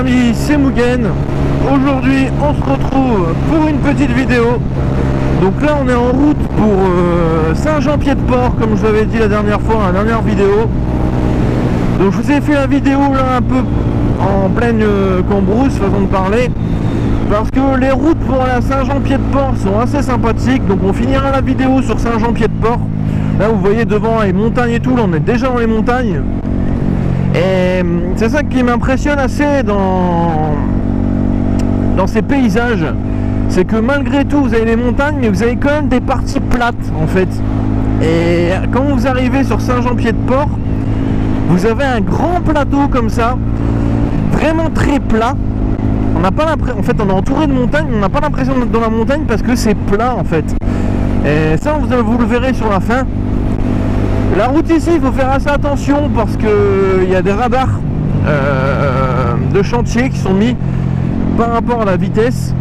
amis, c'est Mugen. Aujourd'hui on se retrouve pour une petite vidéo. Donc là on est en route pour Saint-Jean-Pied-de-Port, comme je vous avais dit la dernière fois, la dernière vidéo. Donc je vous ai fait la vidéo là un peu en pleine cambrousse, façon de parler, parce que les routes pour aller à Saint-Jean-Pied-de-Port sont assez sympathiques. Donc on finira la vidéo sur Saint-Jean-Pied-de-Port. Là vous voyez devant les montagnes et tout, là on est déjà dans les montagnes. Et c'est ça qui m'impressionne assez dans ces paysages, c'est que malgré tout vous avez les montagnes, mais vous avez quand même des parties plates en fait. Et quand vous arrivez sur Saint-Jean-Pied-de-Port, vous avez un grand plateau comme ça, vraiment très plat. On n'a pas l'impression, en fait on est entouré de montagnes, on n'a pas l'impression d'être dans la montagne parce que c'est plat en fait. Et ça vous le verrez sur la fin. La route ici, il faut faire assez attention parce que il y a des radars de chantier qui sont mis par rapport à la vitesse.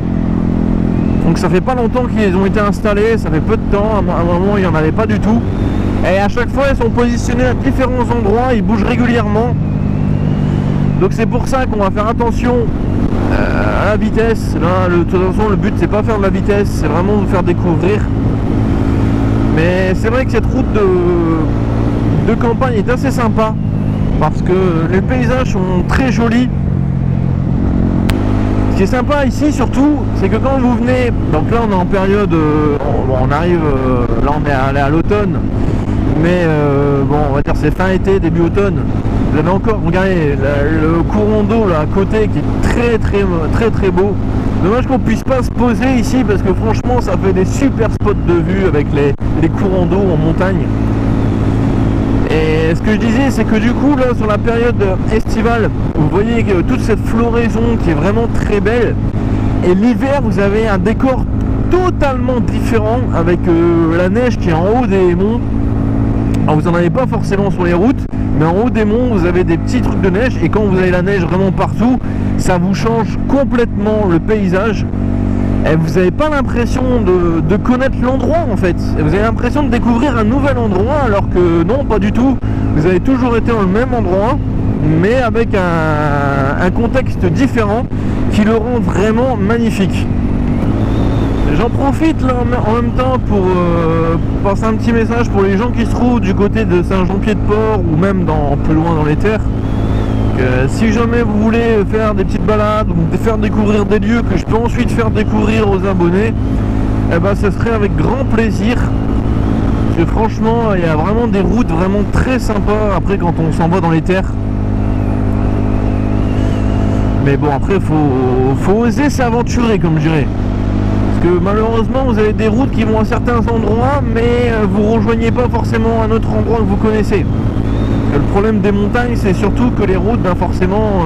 Donc ça fait pas longtemps qu'ils ont été installés, ça fait peu de temps, à un moment il n'y en avait pas du tout. Et à chaque fois ils sont positionnés à différents endroits, ils bougent régulièrement. Donc c'est pour ça qu'on va faire attention à la vitesse. Là, de toute façon le but c'est pas faire de la vitesse, c'est vraiment vous faire découvrir. Mais c'est vrai que cette route de campagne est assez sympa parce que les paysages sont très jolis. Ce qui est sympa ici surtout, c'est que quand vous venez, donc là on est en période, on arrive, là on est allé à l'automne, mais bon on va dire c'est fin été, début automne. Vous avez encore, regardez le courant d'eau là à côté qui est très beau. Dommage qu'on puisse pas se poser ici parce que franchement ça fait des super spots de vue avec les courants d'eau en montagne. Et ce que je disais, c'est que du coup là sur la période estivale, vous voyez que toute cette floraison qui est vraiment très belle, et l'hiver vous avez un décor totalement différent avec la neige qui est en haut des monts. Alors vous n'en avez pas forcément sur les routes, mais en haut des monts vous avez des petits trucs de neige, et quand vous avez la neige vraiment partout, ça vous change complètement le paysage. Et vous n'avez pas l'impression de connaître l'endroit en fait. Et vous avez l'impression de découvrir un nouvel endroit, alors que non, pas du tout. Vous avez toujours été dans le même endroit, mais avec un contexte différent qui le rend vraiment magnifique. J'en profite là en même temps pour passer un petit message pour les gens qui se trouvent du côté de Saint-Jean-Pied-de-Port ou même plus loin dans les terres. Si jamais vous voulez faire des petites balades ou faire découvrir des lieux que je peux ensuite faire découvrir aux abonnés, eh ben ce serait avec grand plaisir. Parce que franchement il y a vraiment des routes vraiment très sympas après quand on s'en va dans les terres. Mais bon, après faut oser s'aventurer, comme je dirais. Parce que malheureusement vous avez des routes qui vont à certains endroits, mais vous rejoignez pas forcément un autre endroit que vous connaissez. Le problème des montagnes, c'est surtout que les routes, ben forcément,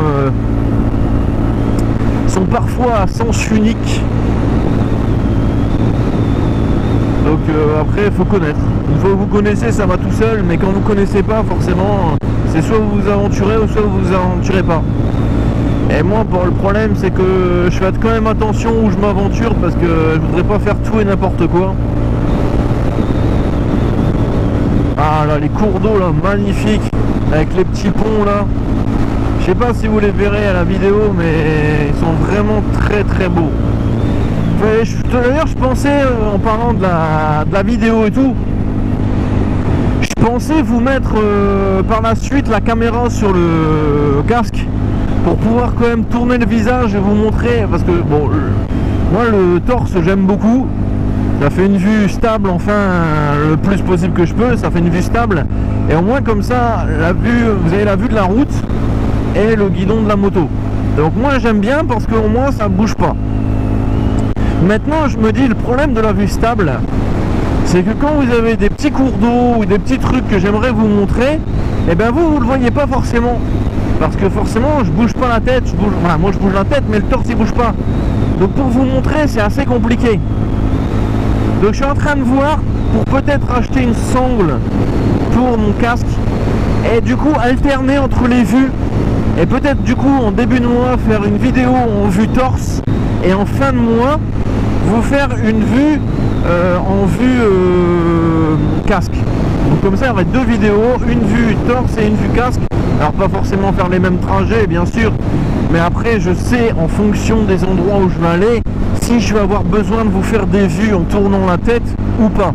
sont parfois à sens unique. Donc après, il faut connaître. Une fois que vous connaissez, ça va tout seul, mais quand vous connaissez pas, forcément, c'est soit vous vous aventurez ou soit vous vous aventurez pas. Et moi, pour le problème, c'est que je fais quand même attention où je m'aventure parce que je voudrais pas faire tout et n'importe quoi. Ah là, les cours d'eau là, magnifiques, avec les petits ponts là. Je sais pas si vous les verrez à la vidéo, mais ils sont vraiment très beaux. D'ailleurs, je pensais, en parlant de la vidéo et tout, je pensais vous mettre par la suite la caméra sur le casque pour pouvoir quand même tourner le visage et vous montrer, parce que bon, moi le torse j'aime beaucoup. Ça fait une vue stable, enfin le plus possible que je peux, ça fait une vue stable. Et au moins comme ça, vous avez la vue de la route et le guidon de la moto. Donc moi j'aime bien parce qu'au moins ça bouge pas. Maintenant je me dis, le problème de la vue stable, c'est que quand vous avez des petits cours d'eau ou des petits trucs que j'aimerais vous montrer, et ben vous le voyez pas forcément. Parce que forcément je bouge pas la tête, moi je bouge la tête mais le torse il bouge pas. Donc pour vous montrer c'est assez compliqué. Donc je suis en train de voir pour peut-être acheter une sangle pour mon casque et du coup alterner entre les vues, et peut-être du coup en début de mois faire une vidéo en vue torse et en fin de mois vous faire une vue en vue casque. Donc comme ça il y aurait deux vidéos, une vue torse et une vue casque. Alors pas forcément faire les mêmes trajets bien sûr, Mais après je sais en fonction des endroits où je vais aller si je vais avoir besoin de vous faire des vues en tournant la tête ou pas.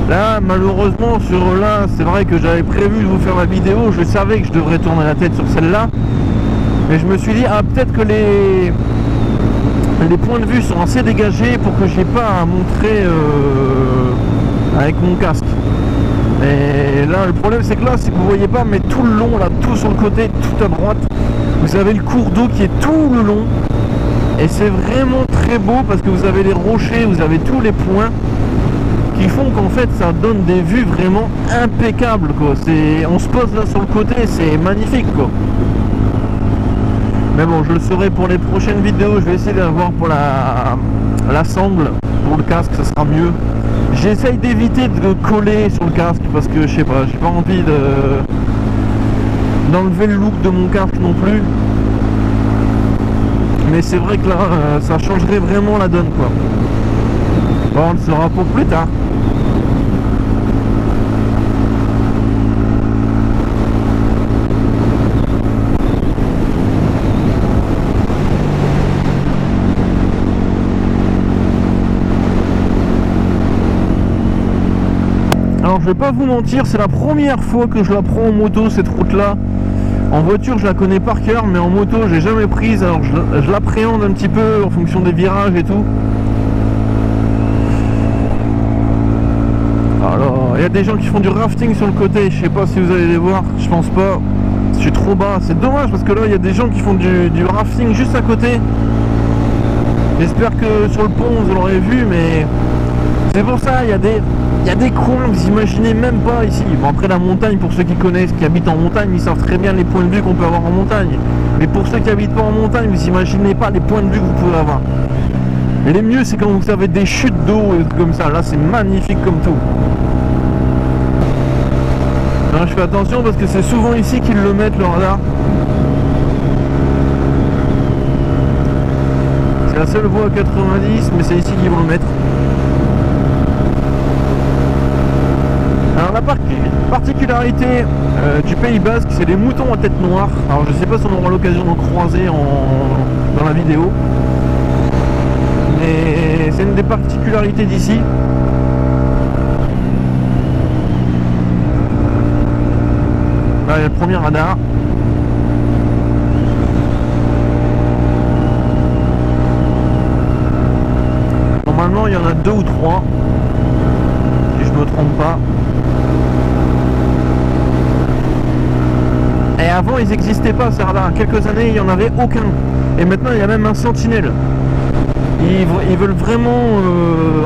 Là malheureusement sur là c'est vrai que j'avais prévu de vous faire la vidéo, je savais que je devrais tourner la tête sur celle-là, mais je me suis dit peut-être que les points de vue sont assez dégagés pour que j'ai pas à montrer avec mon casque. Et là le problème c'est que là c'est que vous voyez pas, mais tout le long là, tout sur le côté, tout à droite, vous avez le cours d'eau qui est tout le long et c'est vraiment très beau parce que vous avez les rochers, vous avez tous les points qui font qu'en fait ça donne des vues vraiment impeccables quoi. On se pose là sur le côté, c'est magnifique quoi. Mais bon, je le saurai pour les prochaines vidéos, je vais essayer d'avoir pour la sangle pour le casque, ça sera mieux. J'essaye d'éviter de coller sur le casque parce que je sais pas, j'ai pas envie d'enlever le look de mon casque non plus. Mais c'est vrai que là, ça changerait vraiment la donne quoi. Bon, on le saura pour plus tard. Alors je vais pas vous mentir, c'est la première fois que je la prends en moto cette route là. En voiture je la connais par cœur, mais en moto j'ai jamais prise, alors je l'appréhende un petit peu en fonction des virages et tout. Alors il y a des gens qui font du rafting sur le côté, je sais pas si vous allez les voir, je pense pas. Je suis trop bas, c'est dommage parce que là il y a des gens qui font du rafting juste à côté. J'espère que sur le pont vous l'aurez vu, mais c'est pour ça, il y a des coins, vous imaginez même pas ici. Bon après la montagne, pour ceux qui connaissent, qui habitent en montagne, ils savent très bien les points de vue qu'on peut avoir en montagne. Mais pour ceux qui habitent pas en montagne, vous imaginez pas les points de vue que vous pouvez avoir. Et les mieux c'est quand vous avez des chutes d'eau et des trucs comme ça, là c'est magnifique comme tout. Alors, je fais attention parce que c'est souvent ici qu'ils le mettent le radar. C'est la seule voie à 90, mais c'est ici qu'ils vont le mettre. Alors la particularité du Pays Basque, c'est les moutons à tête noire. Alors je sais pas si on aura l'occasion d'en croiser dans la vidéo, mais c'est une des particularités d'ici. Là il y a le premier radar. Normalement il y en a 2 ou 3, si je me trompe pas. Et avant ils n'existaient pas ces radars, quelques années il n'y en avait aucun. Et maintenant il y a même un sentinelle. Ils veulent vraiment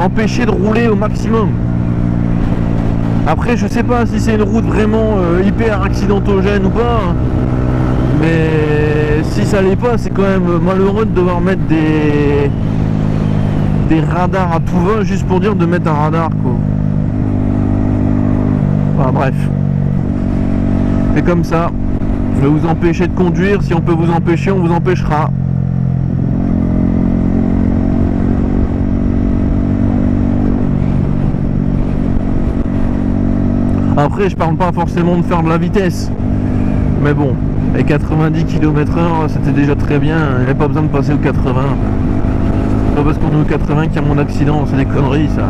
empêcher de rouler au maximum. Après je sais pas si c'est une route vraiment hyper accidentogène ou pas, mais si ça l'est pas, c'est quand même malheureux de devoir mettre des radars à tout va juste pour dire de mettre un radar quoi. Enfin bref, c'est comme ça. Je vais vous empêcher de conduire, si on peut vous empêcher, on vous empêchera. Après je parle pas forcément de faire de la vitesse, mais bon, les 90 km/h c'était déjà très bien, il n'y avait pas besoin de passer au 80. C'est pas parce qu'on est au 80 qu'il y a mon accident, c'est des conneries ça.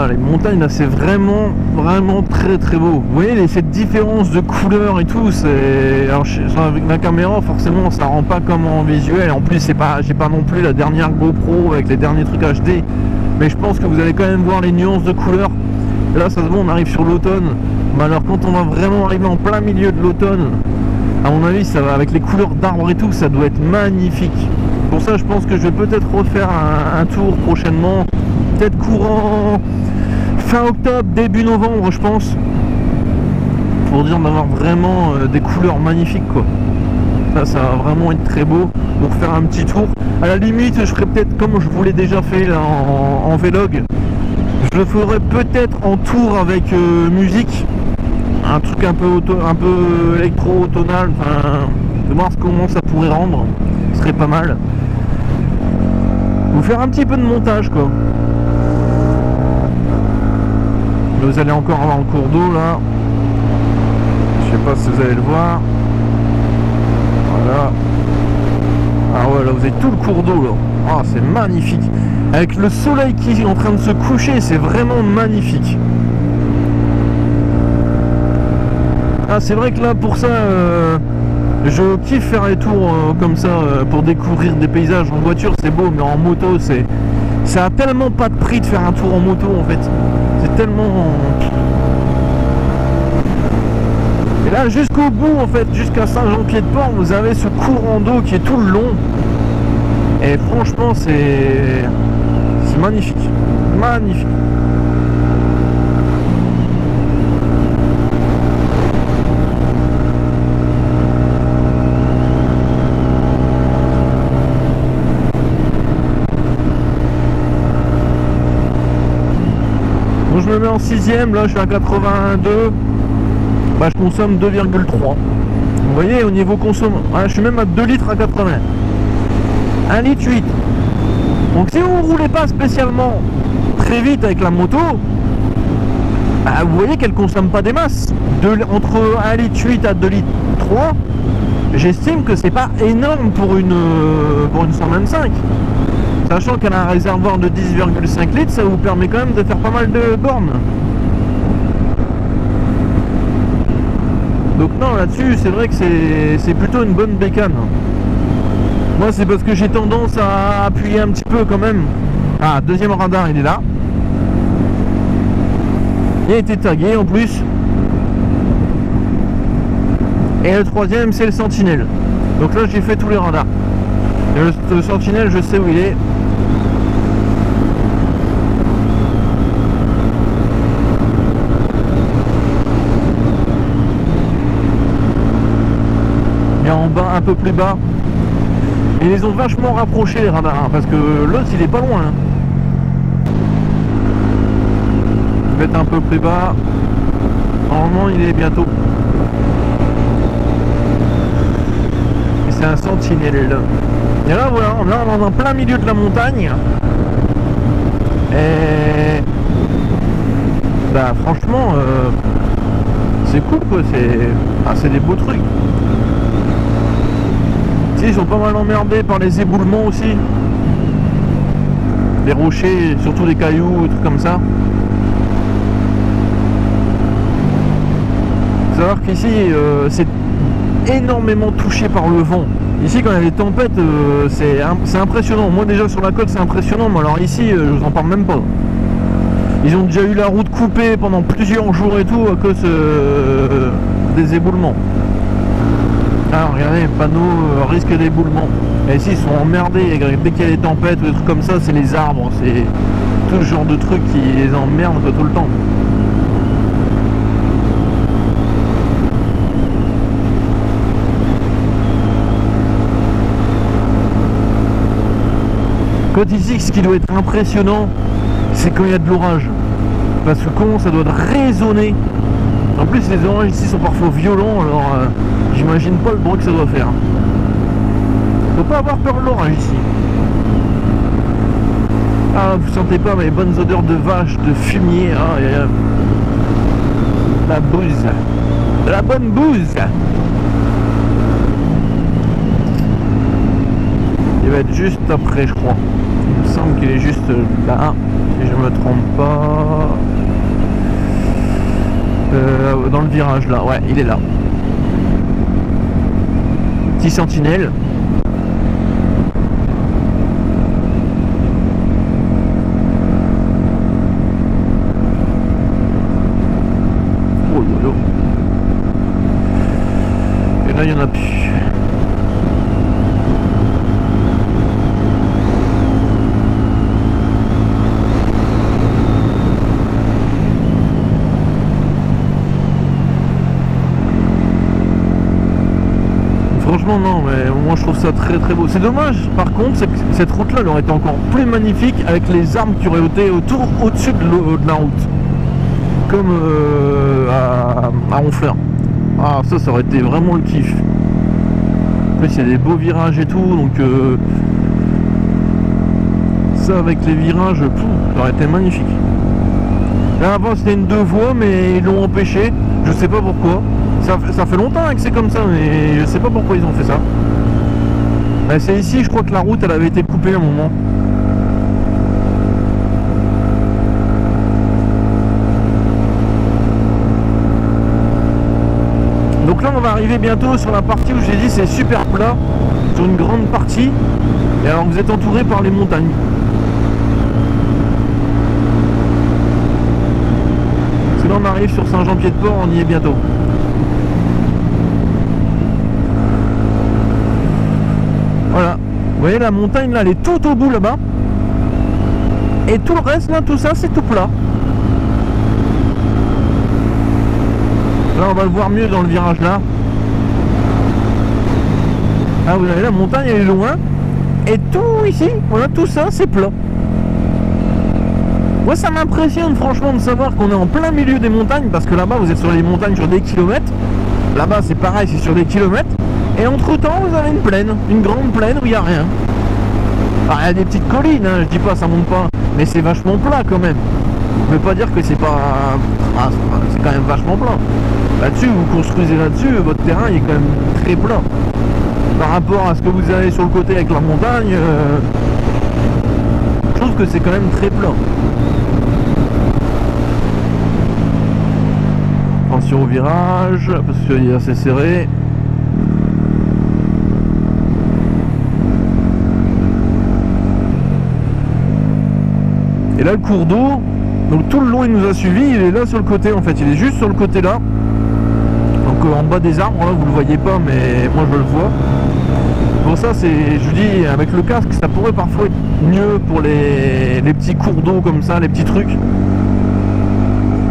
Ah, les montagnes là c'est vraiment très beau. Vous voyez cette différence de couleur et tout, alors avec ma caméra forcément ça rend pas comme en visuel. En plus j'ai pas non plus la dernière GoPro avec les derniers trucs HD, mais je pense que vous allez quand même voir les nuances de couleurs. Là ça se voit, on arrive sur l'automne, mais alors quand on va vraiment arriver en plein milieu de l'automne, à mon avis ça va, avec les couleurs d'arbres et tout, ça doit être magnifique. Pour ça je pense que je vais peut-être refaire un tour prochainement, peut-être courant fin octobre, début novembre je pense, pour dire d'avoir vraiment des couleurs magnifiques quoi. Ça va vraiment être très beau pour faire un petit tour. À la limite je ferai peut-être comme je vous l'ai déjà fait là, en vlog, je le ferai peut-être en tour avec musique, un truc un peu électro-tonal, enfin de voir comment ça pourrait rendre, ce serait pas mal. vous faire un petit peu de montage quoi. Vous allez encore avoir le cours d'eau là. Je sais pas si vous allez le voir. Voilà. Ah ouais, là vous avez tout le cours d'eau là. Ah, c'est magnifique. Avec le soleil qui est en train de se coucher, c'est vraiment magnifique. Ah, c'est vrai que là pour ça je kiffe faire les tours comme ça pour découvrir des paysages. En voiture c'est beau, mais en moto ça a tellement pas de prix de faire un tour en moto en fait. C'est tellement... Et là jusqu'au bout en fait, jusqu'à Saint-Jean-Pied-de-Port, vous avez ce courant d'eau qui est tout le long. Et franchement c'est magnifique. Magnifique. Je me mets en 6ème, là je suis à 82, bah, je consomme 2,3. Vous voyez au niveau consommation, je suis même à 2 litres à 80. 1 litre 8. Donc si vous ne roulez pas spécialement très vite avec la moto, bah, vous voyez qu'elle consomme pas des masses. Entre 1 litre 8 à 2 litres 3, j'estime que c'est pas énorme pour une 125. Sachant qu'elle a un réservoir de 10,5 litres, ça vous permet quand même de faire pas mal de bornes. Donc non, là-dessus, c'est vrai que c'est plutôt une bonne bécane. Moi, c'est parce que j'ai tendance à appuyer un petit peu quand même. Ah, deuxième radar, il est là. Il a été tagué en plus. Et le troisième, c'est le sentinelle. Donc là, j'ai fait tous les radars. Et le sentinelle, je sais où il est. En bas, un peu plus bas. Ils les ont vachement rapprochés les radars, hein, parce que l'autre il est pas loin. Hein. Je vais être un peu plus bas. Normalement il est bientôt. Et c'est un sentinelle. Et là voilà, là on est en plein milieu de la montagne. Et bah franchement c'est cool quoi, c'est des beaux trucs. Ils sont pas mal emmerdés par les éboulements aussi. Les rochers, surtout des cailloux, des trucs comme ça. Faut savoir qu'ici, c'est énormément touché par le vent. Ici, quand il y a des tempêtes, c'est impressionnant. Moi, déjà sur la côte, c'est impressionnant. Mais alors ici, je vous en parle même pas. Ils ont déjà eu la route coupée pendant plusieurs jours et tout à cause des éboulements. Ah, regardez, panneau risque d'éboulement. Et ici ils sont emmerdés, dès qu'il y a des tempêtes ou des trucs comme ça, c'est les arbres, c'est tout ce genre de trucs qui les emmerdent tout le temps. Quand ici, ce qui doit être impressionnant, c'est quand il y a de l'orage. Parce que quand ça doit résonner. En plus les orages ici sont parfois violents, alors j'imagine pas le bruit que ça doit faire. Faut pas avoir peur de l'orage ici. Ah, vous sentez pas mes bonnes odeurs de vache, de fumier, ah, la bouse, de la bonne bouse. Il va être juste après je crois. Il me semble qu'il est juste là, si je me trompe pas. Dans le virage là, ouais, il est là. Petit sentinelle. Oh là là. Et là il y en a plus. Franchement non, mais moi je trouve ça très très beau. C'est dommage par contre, c'est que cette route là elle aurait été encore plus magnifique avec les arbres qui auraient été au-dessus de la route. Comme à Honfleur. Ah ça aurait été vraiment le kiff. En plus il y a des beaux virages et tout, donc Ça avec les virages, ça aurait été magnifique. Là avant c'était une 2 voies mais ils l'ont empêché, je sais pas pourquoi. Ça fait longtemps que c'est comme ça mais je sais pas pourquoi ils ont fait ça. C'est ici je crois que la route elle avait été coupée à un moment. Donc là on va arriver bientôt sur la partie où j'ai dit c'est super plat, sur une grande partie. Et alors vous êtes entouré par les montagnes. Parce que là on arrive sur Saint-Jean-Pied-de-Port, on y est bientôt. Voilà, vous voyez la montagne là elle est tout au bout là-bas. Et tout le reste là, tout ça c'est tout plat. Là on va le voir mieux dans le virage là. Ah vous avez la montagne elle est loin. Et tout ici, voilà, tout ça c'est plat. Moi ça m'impressionne franchement de savoir qu'on est en plein milieu des montagnes. Parce que là-bas vous êtes sur les montagnes sur des kilomètres. Là-bas c'est pareil, c'est sur des kilomètres. Et entre temps vous avez une plaine, une grande plaine où il n'y a rien. Alors il y a des petites collines, hein, je dis pas ça monte pas. Mais c'est vachement plat quand même. Je ne veux pas dire que c'est pas... Ah, c'est quand même vachement plat. Là-dessus, vous construisez là-dessus, votre terrain il est quand même très plat. Par rapport à ce que vous avez sur le côté avec la montagne, je trouve que c'est quand même très plat. Attention au virage, parce qu'il est assez serré. Et là le cours d'eau, donc tout le long il nous a suivi, il est là sur le côté en fait, il est juste sur le côté là. Donc en bas des arbres, là vous le voyez pas mais moi je le vois. Pour ça c'est, je vous dis, avec le casque ça pourrait parfois être mieux pour les petits cours d'eau comme ça, les petits trucs.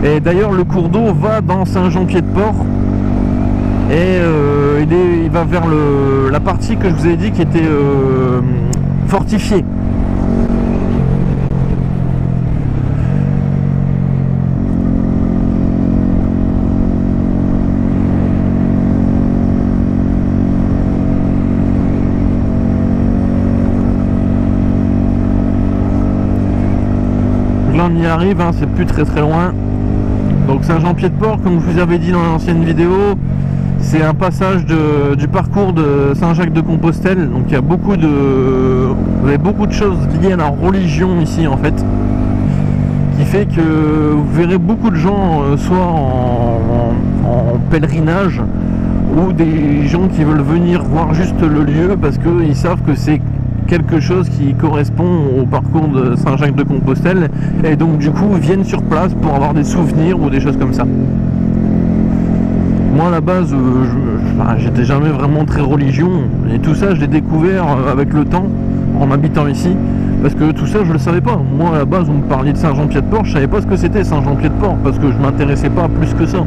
Et d'ailleurs le cours d'eau va dans Saint-Jean-Pied-de-Port. Et il va vers la partie que je vous ai dit qui était fortifiée. On y arrive, hein, c'est plus très loin. Donc Saint-Jean-Pied-de-Port, comme je vous avais dit dans l'ancienne vidéo, c'est un passage du parcours de Saint-Jacques-de-Compostelle. Donc il y a beaucoup de choses liées à la religion ici en fait, qui fait que vous verrez beaucoup de gens soit en pèlerinage ou des gens qui veulent venir voir juste le lieu parce qu'ils savent que c'est quelque chose qui correspond au parcours de Saint-Jacques-de-Compostelle et donc du coup viennent sur place pour avoir des souvenirs ou des choses comme ça. Moi à la base j'étais jamais vraiment très religion et tout ça je l'ai découvert avec le temps en habitant ici parce que tout ça je le savais pas. Moi à la base on me parlait de Saint-Jean-Pied-de-Port, je savais pas ce que c'était Saint-Jean-Pied-de-Port parce que je m'intéressais pas plus que ça.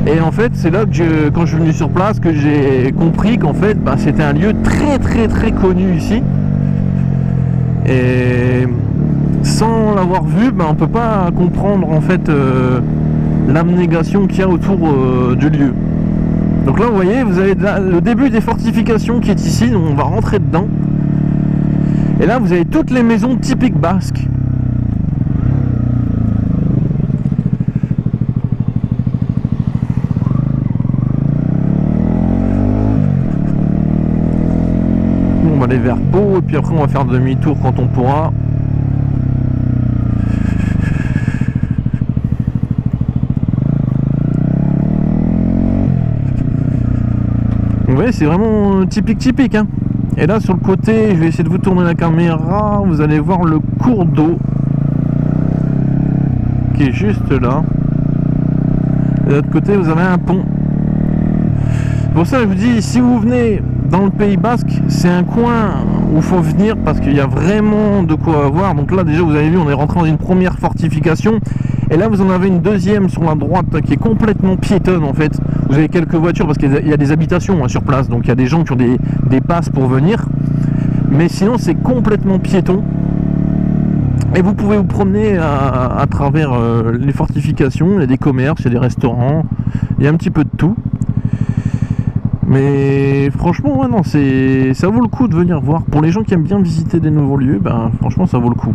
Et en fait c'est là que quand je suis venu sur place que j'ai compris qu'en fait c'était un lieu très connu ici. Et sans l'avoir vu, on peut pas comprendre en fait l'abnégation qu'il y a autour du lieu. Donc là vous voyez, vous avez le début des fortifications qui est ici, donc on va rentrer dedans. Et là vous avez toutes les maisons typiques basques. On va aller vers Pau et puis après on va faire demi-tour quand on pourra. Vous voyez c'est vraiment typique hein. Et là sur le côté, je vais essayer de vous tourner la caméra, vous allez voir le cours d'eau qui est juste là. De l'autre côté vous avez un pont. Pour ça je vous dis, si vous venez dans le Pays Basque, c'est un coin où il faut venir parce qu'il y a vraiment de quoi voir. Donc là déjà vous avez vu, on est rentré dans une première fortification et là vous en avez une deuxième sur la droite qui est complètement piétonne en fait. Vous avez quelques voitures parce qu'il y a des habitations sur place, donc il y a des gens qui ont des passes pour venir, mais sinon c'est complètement piéton. Et vous pouvez vous promener à travers les fortifications, il y a des commerces, il y a des restaurants, il y a un petit peu de tout. Mais franchement, ouais, non, ça vaut le coup de venir voir. Pour les gens qui aiment bien visiter des nouveaux lieux, ben franchement, ça vaut le coup.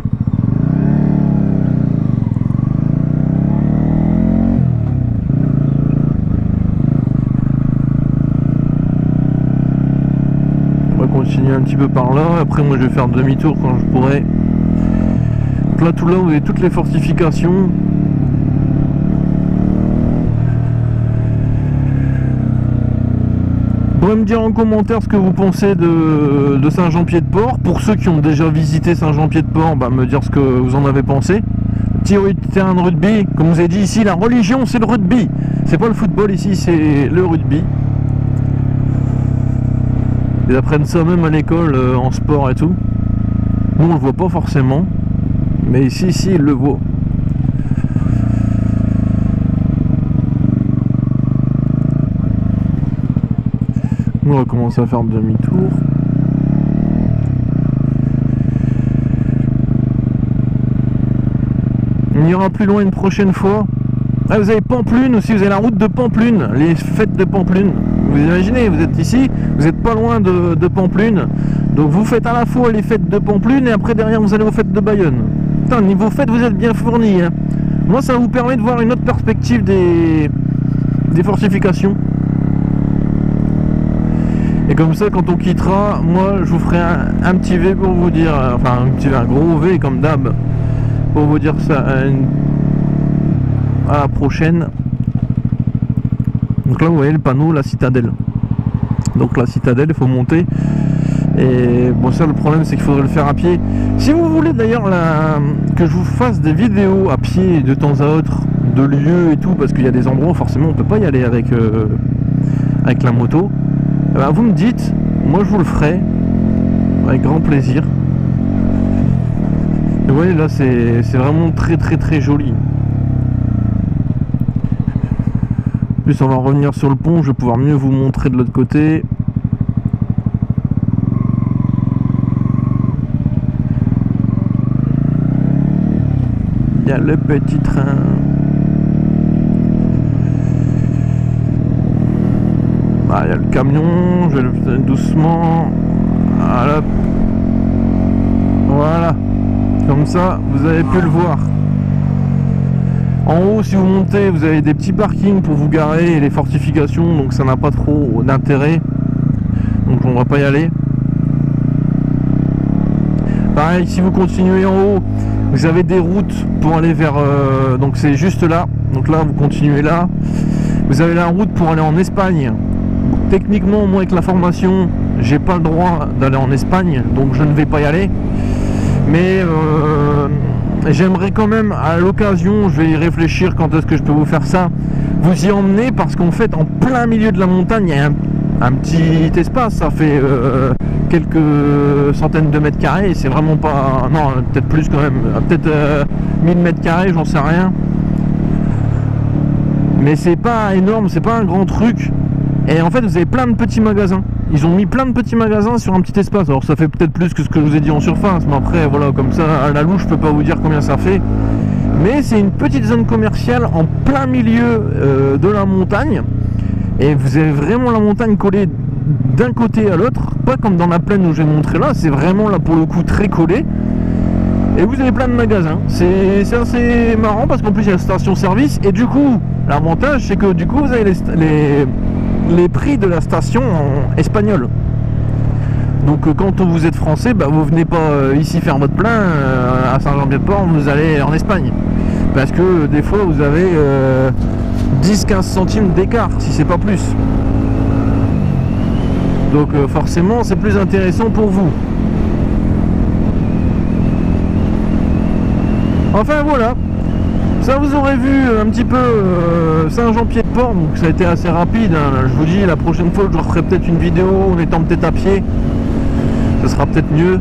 On va continuer un petit peu par là. Après, moi, je vais faire demi-tour quand je pourrai. Donc là, tout là, vous avez toutes les fortifications. Vous pourrez me dire en commentaire ce que vous pensez de Saint-Jean-Pied-de-Port. Pour ceux qui ont déjà visité Saint-Jean-Pied-de-Port, bah, me dire ce que vous en avez pensé. Petit terrain de rugby, comme vous avez dit ici, la religion c'est le rugby. C'est pas le football ici, c'est le rugby. Ils apprennent ça même à l'école en sport et tout. Nous on le voit pas forcément, mais ici ils le voient. On va commencer à faire demi-tour. On ira plus loin une prochaine fois. Ah, vous avez Pampelune aussi, vous avez la route de Pampelune, les fêtes de Pampelune. Vous imaginez, vous êtes ici, vous n'êtes pas loin de Pampelune. Donc vous faites à la fois les fêtes de Pampelune et après derrière vous allez aux fêtes de Bayonne. Putain, niveau fêtes vous êtes bien fournis. Hein. Moi ça vous permet de voir une autre perspective des fortifications. Et comme ça, quand on quittera, moi je vous ferai un petit V pour vous dire, enfin un gros V comme d'hab, pour vous dire ça à la prochaine. Donc là vous voyez le panneau, la citadelle. Donc la citadelle, il faut monter. Et bon, ça le problème c'est qu'il faudrait le faire à pied. Si vous voulez d'ailleurs que je vous fasse des vidéos à pied de temps à autre, de lieux et tout, parce qu'il y a des endroits où forcément on peut pas y aller avec la moto. Ben, vous me dites, moi je vous le ferai avec grand plaisir. Et vous voyez là c'est vraiment très joli. En plus on va revenir sur le pont, je vais pouvoir mieux vous montrer de l'autre côté. Il y a le petit train. Ah, il y a le camion, je vais le faire doucement. Voilà. Voilà. Comme ça, vous avez pu le voir. En haut, si vous montez, vous avez des petits parkings pour vous garer et les fortifications, donc ça n'a pas trop d'intérêt. Donc on va pas y aller. Pareil, si vous continuez en haut, vous avez des routes pour aller vers... donc c'est juste là. Donc là, vous continuez là. Vous avez la route pour aller en Espagne. Techniquement, moi avec la formation, j'ai pas le droit d'aller en Espagne, donc je ne vais pas y aller. Mais j'aimerais quand même, à l'occasion, je vais y réfléchir quand est-ce que je peux vous faire ça, vous y emmener, parce qu'en fait, en plein milieu de la montagne, il y a un petit espace, ça fait quelques centaines de mètres carrés, c'est vraiment pas... Non, peut-être plus quand même, peut-être 1000 mètres carrés, j'en sais rien. Mais c'est pas énorme, c'est pas un grand truc. Et en fait vous avez plein de petits magasins. Ils ont mis plein de petits magasins sur un petit espace. Alors ça fait peut-être plus que ce que je vous ai dit en surface, mais après voilà, comme ça à la louche je peux pas vous dire combien ça fait. Mais c'est une petite zone commerciale en plein milieu de la montagne. Et vous avez vraiment la montagne collée d'un côté à l'autre. Pas comme dans la plaine où je vais montrer là, c'est vraiment là pour le coup très collé. Et vous avez plein de magasins. C'est assez marrant parce qu'en plus il y a la station service. Et du coup, l'avantage c'est que du coup vous avez les prix de la station espagnole. Donc quand vous êtes français, bah, vous venez pas ici faire votre plein à Saint-Jean-Pied-de-Port, vous allez en Espagne. Parce que des fois vous avez 10-15 centimes d'écart, si c'est pas plus. Donc forcément c'est plus intéressant pour vous. Enfin voilà, ça vous aurez vu un petit peu Saint-Jean-Pied-de-Port, donc ça a été assez rapide, hein. Je vous dis, la prochaine fois je referai peut-être une vidéo en étant peut-être à pied, ce sera peut-être mieux.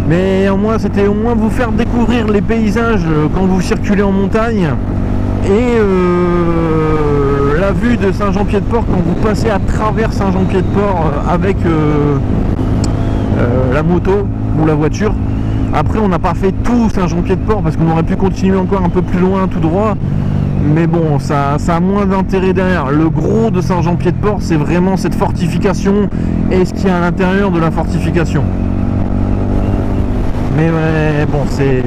Mais au moins c'était au moins vous faire découvrir les paysages quand vous circulez en montagne et la vue de Saint-Jean-Pied-de-Port quand vous passez à travers Saint-Jean-Pied-de-Port avec la moto ou la voiture. Après on n'a pas fait tout Saint-Jean-Pied-de-Port parce qu'on aurait pu continuer encore un peu plus loin tout droit, Mais bon, ça a moins d'intérêt derrière. Le gros de Saint-Jean-Pied-de-Port, c'est vraiment cette fortification et ce qu'il y a à l'intérieur de la fortification. Mais ouais, bon, c'est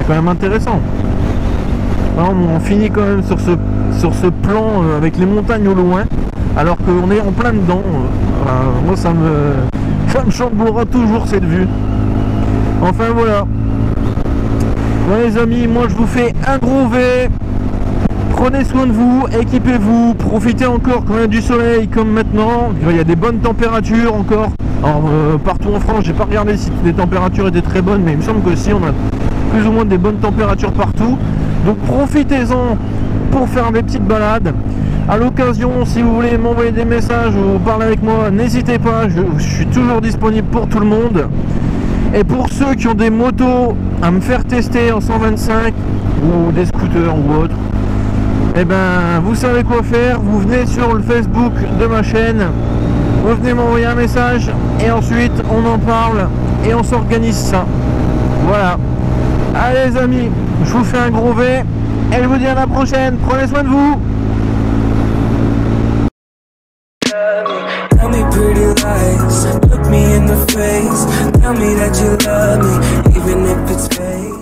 quand même intéressant. Alors, on finit quand même sur ce plan avec les montagnes au loin, alors qu'on est en plein dedans. Moi, ça me chamboulera toujours cette vue. Enfin voilà. Bon les amis, moi je vous fais un gros V. Prenez soin de vous, équipez-vous, profitez encore quand il y a du soleil comme maintenant. Il y a des bonnes températures encore. Alors partout en France, j'ai pas regardé si les températures étaient très bonnes, mais il me semble que si, on a plus ou moins des bonnes températures partout. Donc profitez-en pour faire des petites balades. À l'occasion, si vous voulez m'envoyer des messages ou parler avec moi, n'hésitez pas, je suis toujours disponible pour tout le monde. Et pour ceux qui ont des motos à me faire tester en 125 ou des scooters ou autres, eh ben vous savez quoi faire, vous venez sur le Facebook de ma chaîne, vous venez m'envoyer un message et ensuite on en parle et on s'organise ça. Voilà. Allez les amis, je vous fais un gros V et je vous dis à la prochaine, prenez soin de vous. Tell me pretty lies, look me in the face, tell me that you love me, even if it's fake.